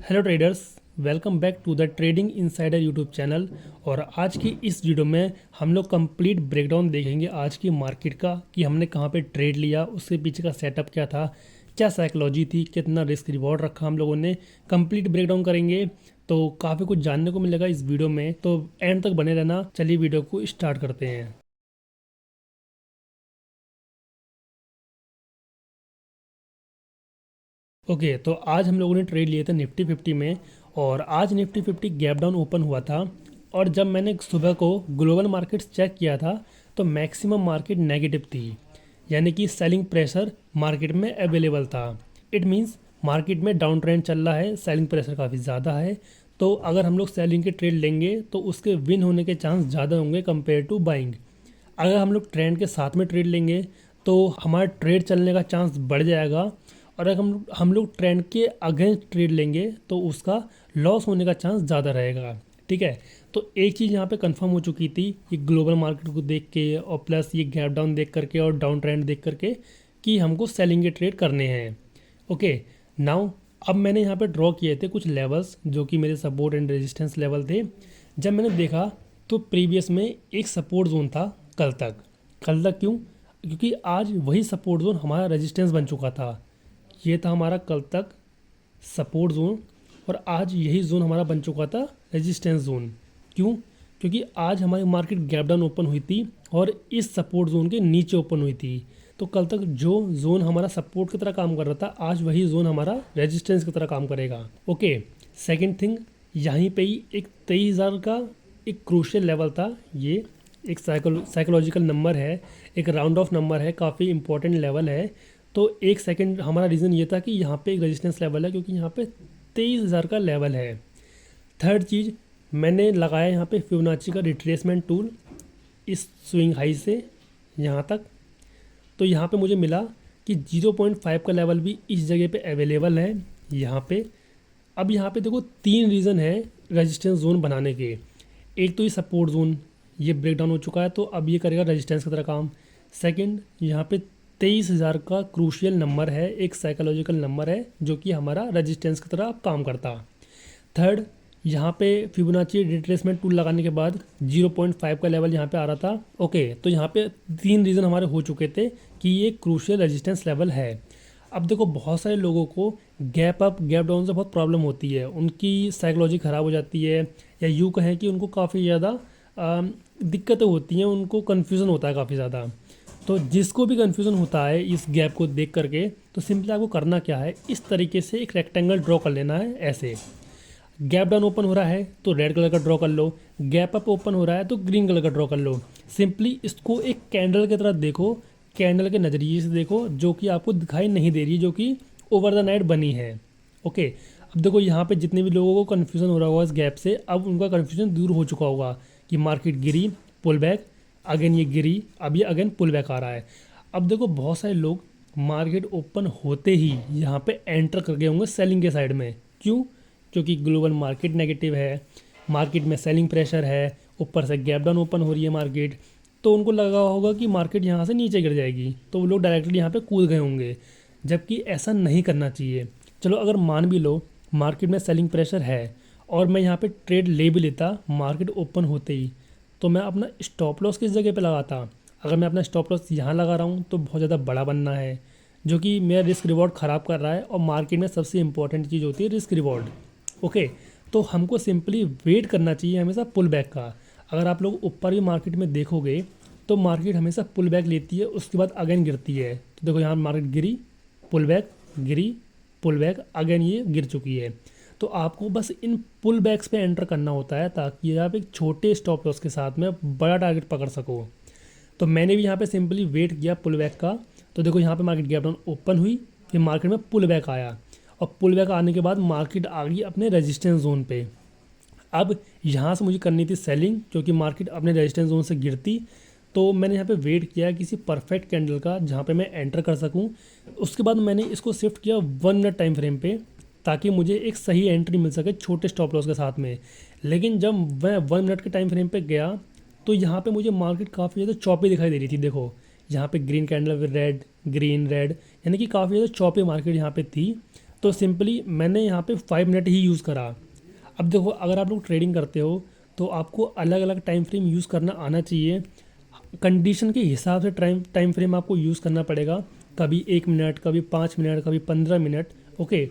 Hello traders, welcome back to the trading insider YouTube channel. और आज की इस वीडियो में हम लोग कंप्लीट ब्रेकडाउन देखेंगे आज की मार्केट का कि हमने कहाँ पे ट्रेड लिया, उसके पीछे का सेटअप क्या था, क्या साइकोलॉजी थी, कितना रिस्क रिवॉर्ड रखा हम लोगों ने। कंप्लीट ब्रेकडाउन करेंगे तो काफ़ी कुछ जानने को मिलेगा इस वीडियो में, तो एंड तक बने रहना। चलिए वीडियो को स्टार्ट करते हैं। ओके, तो आज हम लोगों ने ट्रेड लिए थे निफ्टी 50 में। और आज निफ्टी 50 गैप डाउन ओपन हुआ था। और जब मैंने सुबह को ग्लोबल मार्केट्स चेक किया था तो मैक्सिमम मार्केट नेगेटिव थी, यानी कि सेलिंग प्रेशर मार्केट में अवेलेबल था। इट मीन्स मार्केट में डाउन ट्रेंड चल रहा है, सेलिंग प्रेशर काफ़ी ज़्यादा है। तो अगर हम लोग सेलिंग के ट्रेड लेंगे तो उसके विन होने के चांस ज़्यादा होंगे कंपेयर टू बाइंग। अगर हम लोग ट्रेंड के साथ में ट्रेड लेंगे तो हमारा ट्रेड चलने का चांस बढ़ जाएगा। और अगर हम लोग ट्रेंड के अगेंस्ट ट्रेड लेंगे तो उसका लॉस होने का चांस ज़्यादा रहेगा। ठीक है, तो एक चीज़ यहाँ पे कंफर्म हो चुकी थी कि ग्लोबल मार्केट को देख के और प्लस ये गैप डाउन देख करके और डाउन ट्रेंड देख करके कि हमको सेलिंग के ट्रेड करने हैं। ओके, नाउ अब मैंने यहाँ पे ड्रॉ किए थे कुछ लेवल्स जो कि मेरे सपोर्ट एंड रेजिस्टेंस लेवल थे। जब मैंने देखा तो प्रीवियस में एक सपोर्ट जोन था कल तक क्यों? क्योंकि आज वही सपोर्ट जोन हमारा रेजिस्टेंस बन चुका था। ये था हमारा कल तक सपोर्ट जोन और आज यही जोन हमारा बन चुका था रेजिस्टेंस जोन। क्यों? क्योंकि आज हमारी मार्केट गैप डाउन ओपन हुई थी और इस सपोर्ट जोन के नीचे ओपन हुई थी। तो कल तक जो जोन हमारा सपोर्ट की तरह काम कर रहा था, आज वही जोन हमारा रेजिस्टेंस की तरह काम करेगा। ओके, सेकंड थिंग, यहीं पे ही एक 23,000 का एक क्रूशियल लेवल था। ये एक साइकोलॉजिकल नंबर है, एक राउंड ऑफ नंबर है, काफ़ी इंपॉर्टेंट लेवल है। तो एक सेकंड हमारा रीज़न ये था कि यहाँ पे एक रेजिस्टेंस लेवल है क्योंकि यहाँ पे 23,000 का लेवल है। थर्ड चीज़, मैंने लगाया यहाँ पे फिबोनाची का रिट्रेसमेंट टूल इस स्विंग हाई से यहाँ तक। तो यहाँ पे मुझे मिला कि 0.5 का लेवल भी इस जगह पे अवेलेबल है यहाँ पे। अब यहाँ पे देखो तीन रीज़न है रेजिस्टेंस जोन बनाने के। एक तो ये सपोर्ट जोन ये ब्रेक डाउन हो चुका है तो अब ये करेगा रेजिस्टेंस की तरह काम। सेकंड, यहाँ पे 23,000 का क्रूशियल नंबर है, एक साइकोलॉजिकल नंबर है जो कि हमारा रेजिस्टेंस की तरह काम करता। थर्ड, यहाँ पे फिबोनाची रिट्रेसमेंट टूल लगाने के बाद 0.5 का लेवल यहाँ पे आ रहा था। ओके, तो यहाँ पे तीन रीज़न हमारे हो चुके थे कि ये क्रूशियल रेजिस्टेंस लेवल है। अब देखो बहुत सारे लोगों को गैप अप गैप डाउन से बहुत प्रॉब्लम होती है, उनकी साइकोलॉजी ख़राब हो जाती है, या यूँ कहें कि उनको काफ़ी ज़्यादा दिक्कतें होती हैं, उनको कन्फ्यूज़न होता है काफ़ी ज़्यादा। तो जिसको भी कन्फ्यूज़न होता है इस गैप को देख करके, तो सिंपली आपको करना क्या है, इस तरीके से एक रेक्टेंगल ड्रॉ कर लेना है। ऐसे गैप डाउन ओपन हो रहा है तो रेड कलर का ड्रॉ कर लो, गैप अप ओपन हो रहा है तो ग्रीन कलर का ड्रॉ कर लो। सिंपली इसको एक कैंडल की तरह देखो, कैंडल के नज़रिए से देखो जो कि आपको दिखाई नहीं दे रही, जो कि ओवर द नाइट बनी है। ओके, अब देखो यहाँ पे जितने भी लोगों को कन्फ्यूज़न हो रहा होगा इस गैप से, अब उनका कन्फ्यूज़न दूर हो चुका होगा कि मार्केट गिरी, पुल बैक, अगेन ये गिरी, अब ये अगेन पुल बैक आ रहा है। अब देखो बहुत सारे लोग मार्केट ओपन होते ही यहाँ पे एंटर कर गए होंगे सेलिंग के साइड में। क्यों? क्योंकि ग्लोबल मार्केट नेगेटिव है, मार्केट में सेलिंग प्रेशर है, ऊपर से गैप डाउन ओपन हो रही है मार्केट। तो उनको लगा होगा कि मार्केट यहाँ से नीचे गिर जाएगी, तो वो लोग डायरेक्टली यहाँ पे कूद गए होंगे, जबकि ऐसा नहीं करना चाहिए। चलो अगर मान भी लो मार्केट में सेलिंग प्रेशर है और मैं यहाँ पे ट्रेड ले भी लेता मार्केट ओपन होते ही, तो मैं अपना स्टॉप लॉस किस जगह पे लगाता? अगर मैं अपना स्टॉप लॉस यहाँ लगा रहा हूँ तो बहुत ज़्यादा बड़ा बनना है, जो कि मेरा रिस्क रिवॉर्ड ख़राब कर रहा है। और मार्केट में सबसे इंपॉर्टेंट चीज़ होती है रिस्क रिवॉर्ड। ओके, तो हमको सिंपली वेट करना चाहिए हमेशा पुल बैक का। अगर आप लोग ऊपर भी मार्केट में देखोगे तो मार्केट हमेशा पुल बैक लेती है, उसके बाद अगेन गिरती है। तो देखो यहाँ मार्केट गिरी, पुल बैक, गिरी, पुल बैक, अगेन ये गिर चुकी है। तो आपको बस इन पुल बैक्स पे एंटर करना होता है ताकि आप एक छोटे स्टॉप लॉस के साथ में बड़ा टारगेट पकड़ सको। तो मैंने भी यहाँ पे सिंपली वेट किया पुल बैक का। तो देखो यहाँ पे मार्केट गैप डाउन ओपन हुई, फिर मार्केट में पुल बैक आया और पुल बैक आने के बाद मार्केट आ गई अपने रेजिस्टेंस जोन पे। अब यहाँ से मुझे करनी थी सेलिंग क्योंकि मार्केट अपने रेजिस्टेंस जोन से गिरती। तो मैंने यहाँ पे वेट किया किसी परफेक्ट कैंडल का जहाँ पे मैं एंटर कर सकूँ। उसके बाद मैंने इसको शिफ्ट किया 1 मिनट टाइम फ्रेम पे ताकि मुझे एक सही एंट्री मिल सके छोटे स्टॉप लॉस के साथ में। लेकिन जब मैं 1 मिनट के टाइम फ्रेम पे गया तो यहाँ पे मुझे मार्केट काफ़ी ज़्यादा चौपी दिखाई दे रही थी। देखो यहाँ पे green candle with red, green red, यानी कि काफ़ी ज़्यादा चौपी मार्केट यहाँ पे थी। तो सिंपली मैंने यहाँ पे 5 मिनट ही यूज़ करा। अब देखो, अगर आप लोग ट्रेडिंग करते हो तो आपको अलग अलग टाइम फ्रेम यूज़ करना आना चाहिए। कंडीशन के हिसाब से टाइम फ्रेम आपको यूज़ करना पड़ेगा। कभी 1 मिनट, कभी 5 मिनट, कभी 15 मिनट। ओके,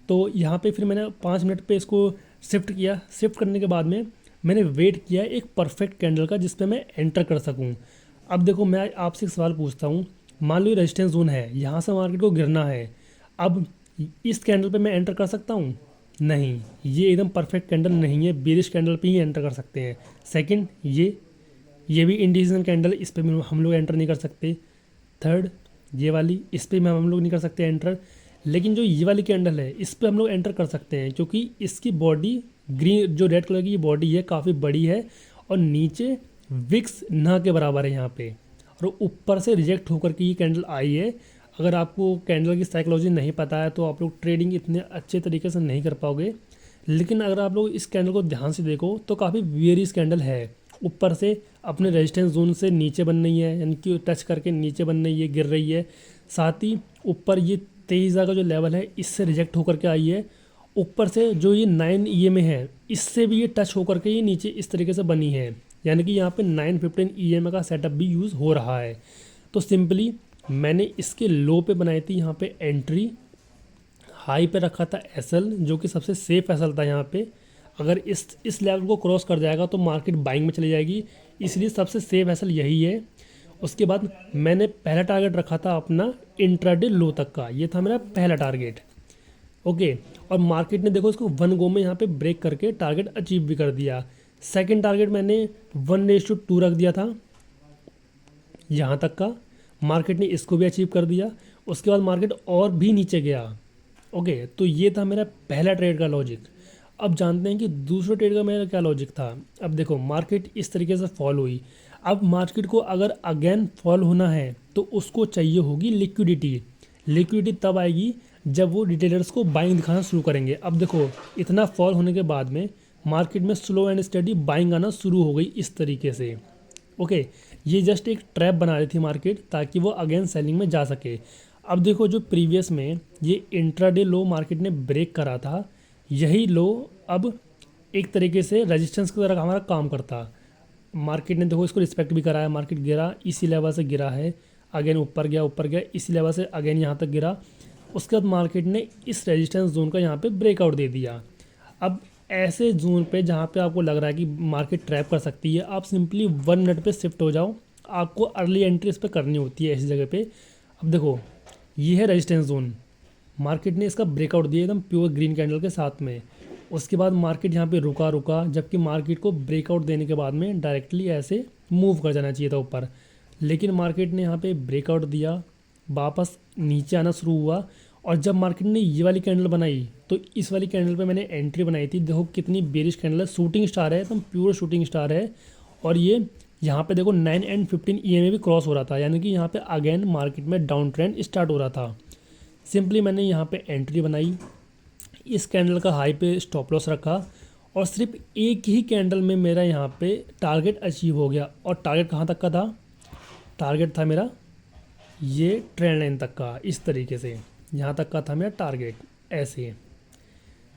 तो यहाँ पे फिर मैंने 5 मिनट पे इसको शिफ्ट किया। शिफ्ट करने के बाद में मैंने वेट किया एक परफेक्ट कैंडल का जिस पे मैं एंटर कर सकूँ। अब देखो, मैं आपसे एक सवाल पूछता हूँ। मान लो ये रेजिस्टेंस जोन है, यहाँ से मार्केट को गिरना है। अब इस कैंडल पे मैं एंटर कर सकता हूँ? नहीं, ये एकदम परफेक्ट कैंडल नहीं है, बेरिश कैंडल पे ही एंटर कर सकते हैं। सेकंड, ये भी इंडिसीजन कैंडल, इस पे भी हम लोग एंटर नहीं कर सकते। थर्ड, ये वाली, इस पे हम लोग नहीं कर सकते एंटर। लेकिन जो ये वाली कैंडल है, इस पे हम लोग एंटर कर सकते हैं, क्योंकि इसकी बॉडी ग्रीन, जो रेड कलर की बॉडी है, काफ़ी बड़ी है और नीचे विक्स ना के बराबर है यहाँ पे, और ऊपर से रिजेक्ट होकर के ये कैंडल आई है। अगर आपको कैंडल की साइकोलॉजी नहीं पता है तो आप लोग ट्रेडिंग इतने अच्छे तरीके से नहीं कर पाओगे। लेकिन अगर आप लोग इस कैंडल को ध्यान से देखो तो काफ़ी बेरिश कैंडल है। ऊपर से अपने रेजिस्टेंस जोन से नीचे बन रही है, यानी कि टच करके नीचे बन रही है, गिर रही है। साथ ही ऊपर ये 23,000 का जो लेवल है, इससे रिजेक्ट होकर के आई है। ऊपर से जो ये 9 EMA है, इससे भी ये टच होकर के ये नीचे इस तरीके से बनी है, यानी कि यहाँ पे 915 EMA का सेटअप भी यूज़ हो रहा है। तो सिंपली मैंने इसके लो पे बनाई थी यहाँ पे एंट्री, हाई पे रखा था SL, जो कि सबसे सेफ SL था यहाँ पे। अगर इस लेवल को क्रॉस कर जाएगा तो मार्केट बाइंग में चली जाएगी, इसलिए सबसे सेफ SL यही है। उसके बाद मैंने पहला टारगेट रखा था अपना इंट्राडे लो तक का, ये था मेरा पहला टारगेट। ओके, और मार्केट ने देखो इसको 1 गो में यहाँ पे ब्रेक करके टारगेट अचीव भी कर दिया। सेकंड टारगेट मैंने 1:2 रख दिया था यहाँ तक का, मार्केट ने इसको भी अचीव कर दिया। उसके बाद मार्केट और भी नीचे गया। ओके, तो ये था मेरा पहला ट्रेड का लॉजिक। अब जानते हैं कि दूसरे ट्रेड का मेरा क्या लॉजिक था। अब देखो, मार्केट इस तरीके से फॉल हुई। अब मार्केट को अगर अगेन फॉल होना है तो उसको चाहिए होगी लिक्विडिटी। लिक्विडिटी तब आएगी जब वो रिटेलर्स को बाइंग दिखाना शुरू करेंगे। अब देखो, इतना फॉल होने के बाद में मार्केट में स्लो एंड स्टडी बाइंग आना शुरू हो गई इस तरीके से। ओके, ये जस्ट एक ट्रैप बना रही थी मार्केट, ताकि वो अगेन सेलिंग में जा सके। अब देखो, जो प्रीवियस में ये इंट्राडे लो मार्केट ने ब्रेक करा था, यही लो अब एक तरीके से रेजिस्टेंस की तरह हमारा काम करता। मार्केट ने देखो इसको रिस्पेक्ट भी करा है, मार्केट गिरा, इसी लेवल से गिरा है, अगेन ऊपर गया, इसी लेवल से अगेन यहाँ तक गिरा। उसके बाद मार्केट ने इस रेजिस्टेंस जोन का यहाँ पे ब्रेकआउट दे दिया। अब ऐसे जोन पे जहाँ पे आपको लग रहा है कि मार्केट ट्रैप कर सकती है, आप सिंपली 1 मिनट पे शिफ्ट हो जाओ। आपको अर्ली एंट्री इस पर करनी होती है ऐसी जगह पे। अब देखो, ये है रेजिस्टेंस जोन, मार्केट ने इसका ब्रेकआउट दिया एकदम प्योर ग्रीन कैंडल के साथ में। उसके बाद मार्केट यहाँ पे रुका, जबकि मार्केट को ब्रेकआउट देने के बाद में डायरेक्टली ऐसे मूव कर जाना चाहिए था ऊपर। लेकिन मार्केट ने यहाँ पे ब्रेकआउट दिया, वापस नीचे आना शुरू हुआ। और जब मार्केट ने ये वाली कैंडल बनाई तो इस वाली कैंडल पे मैंने एंट्री बनाई थी। देखो कितनी बेरिश कैंडल है, शूटिंग स्टार है, एकदम प्योर शूटिंग स्टार है। और ये यहाँ पे देखो 9 and 15 EMA भी क्रॉस हो रहा था, यानी कि यहाँ पे अगेन मार्केट में डाउन ट्रेंड स्टार्ट हो रहा था। सिंपली मैंने यहाँ पे एंट्री बनाई, इस कैंडल का हाई पे स्टॉप लॉस रखा, और सिर्फ एक ही कैंडल में मेरा यहाँ पे टारगेट अचीव हो गया। और टारगेट कहाँ तक का था? टारगेट था मेरा ये ट्रेंड लाइन तक का, इस तरीके से यहाँ तक का था मेरा टारगेट, ऐसे।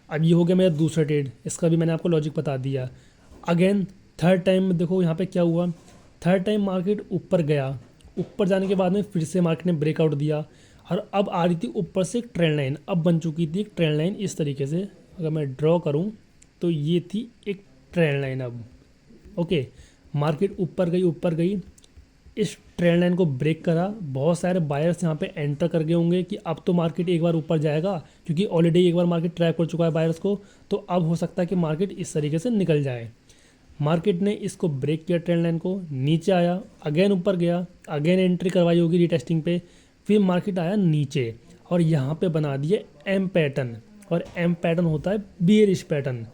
अब ये हो गया मेरा दूसरा ट्रेड, इसका भी मैंने आपको लॉजिक बता दिया। अगेन थर्ड टाइम देखो यहाँ पे क्या हुआ। थर्ड टाइम मार्केट ऊपर गया, ऊपर जाने के बाद में फिर से मार्केट ने ब्रेकआउट दिया, और अब आ रही थी ऊपर से एक ट्रेंड लाइन, अब बन चुकी थी एक ट्रेंड लाइन इस तरीके से। अगर मैं ड्रॉ करूँ तो ये थी एक ट्रेंड लाइन अब। ओके, मार्केट ऊपर गई, इस ट्रेंड लाइन को ब्रेक करा। बहुत सारे बायर्स यहाँ पे एंटर कर गए होंगे कि अब तो मार्केट एक बार ऊपर जाएगा, क्योंकि ऑलरेडी एक बार मार्केट ट्रैप कर चुका है बायर्स को, तो अब हो सकता है कि मार्केट इस तरीके से निकल जाए। मार्केट ने इसको ब्रेक किया, ट्रेंड लाइन को, नीचे आया, अगेन ऊपर गया, अगेन एंट्री करवाई होगी रीटेस्टिंग पे, फिर मार्केट आया नीचे और यहाँ पे बना दिए एम पैटर्न। और एम पैटर्न होता है बेयरिश पैटर्न।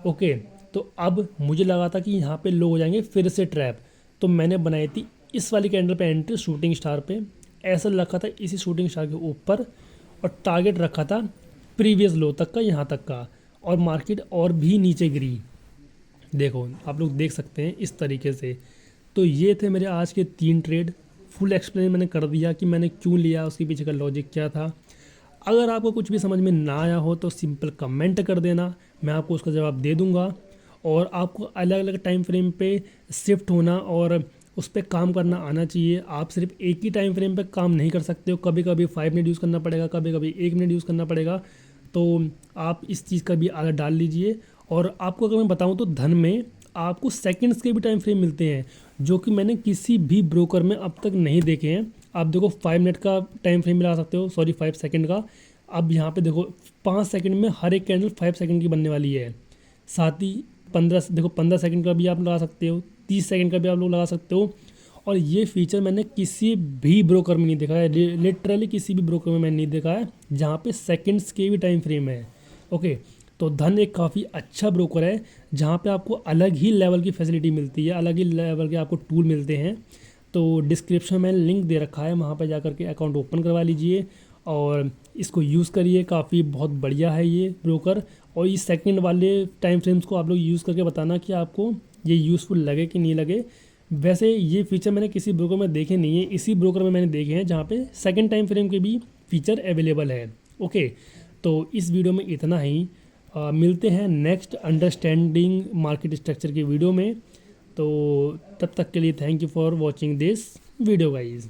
ओके, तो अब मुझे लगा था कि यहाँ पे लो हो जाएंगे फिर से ट्रैप, तो मैंने बनाई थी इस वाली कैंडल पे एंट्री शूटिंग स्टार पे, ऐसा रखा था इसी शूटिंग स्टार के ऊपर, और टारगेट रखा था प्रीवियस लो तक का, यहाँ तक का। और मार्केट और भी नीचे गिरी, देखो आप लोग देख सकते हैं इस तरीके से। तो ये थे मेरे आज के 3 ट्रेड। फुल एक्सप्लेन मैंने कर दिया कि मैंने क्यों लिया, उसके पीछे का लॉजिक क्या था। अगर आपको कुछ भी समझ में ना आया हो तो सिंपल कमेंट कर देना, मैं आपको उसका जवाब दे दूंगा। और आपको अलग अलग टाइम फ्रेम पे शिफ्ट होना और उस पर काम करना आना चाहिए। आप सिर्फ एक ही टाइम फ्रेम पे काम नहीं कर सकते हो, कभी कभी 5 मिनट यूज़ करना पड़ेगा, कभी कभी 1 मिनट यूज़ करना पड़ेगा। तो आप इस चीज़ का भी आदत डाल लीजिए। और आपको अगर मैं बताऊं तो धन में आपको सेकंड्स के भी टाइम फ्रेम मिलते हैं, जो कि मैंने किसी भी ब्रोकर में अब तक नहीं देखे हैं। आप देखो 5 मिनट का टाइम फ्रेम लगा सकते हो, सॉरी 5 सेकंड का। अब यहाँ पे देखो 5 सेकंड में हर एक कैंडल 5 सेकंड की बनने वाली है। साथ ही 15 सेकंड का भी आप लगा सकते हो, 30 सेकंड का भी आप लोग लगा सकते हो। और ये फीचर मैंने किसी भी ब्रोकर में नहीं देखा है, लिटरली किसी भी ब्रोकर में मैंने नहीं देखा है जहाँ पे सेकंड्स के भी टाइम फ्रेम है। ओके, तो धन एक काफ़ी अच्छा ब्रोकर है जहाँ पे आपको अलग ही लेवल की फैसिलिटी मिलती है, अलग ही लेवल के आपको टूल मिलते हैं। तो डिस्क्रिप्शन में लिंक दे रखा है, वहाँ पर जा करके अकाउंट ओपन करवा लीजिए और इसको यूज़ करिए। काफ़ी बहुत बढ़िया है ये ब्रोकर। और इस सेकंड वाले टाइम फ्रेम्स को आप लोग यूज़ करके बताना कि आपको ये यूज़फुल लगे कि नहीं लगे। वैसे ये फीचर मैंने किसी ब्रोकर में देखे नहीं है, इसी ब्रोकर में मैंने देखे हैं जहाँ पे सेकंड टाइम फ्रेम के भी फीचर अवेलेबल है। ओके, तो इस वीडियो में इतना ही। मिलते हैं नेक्स्ट अंडरस्टैंडिंग मार्केट स्ट्रक्चर की वीडियो में। तो तब तक के लिए thank you for watching this video guys.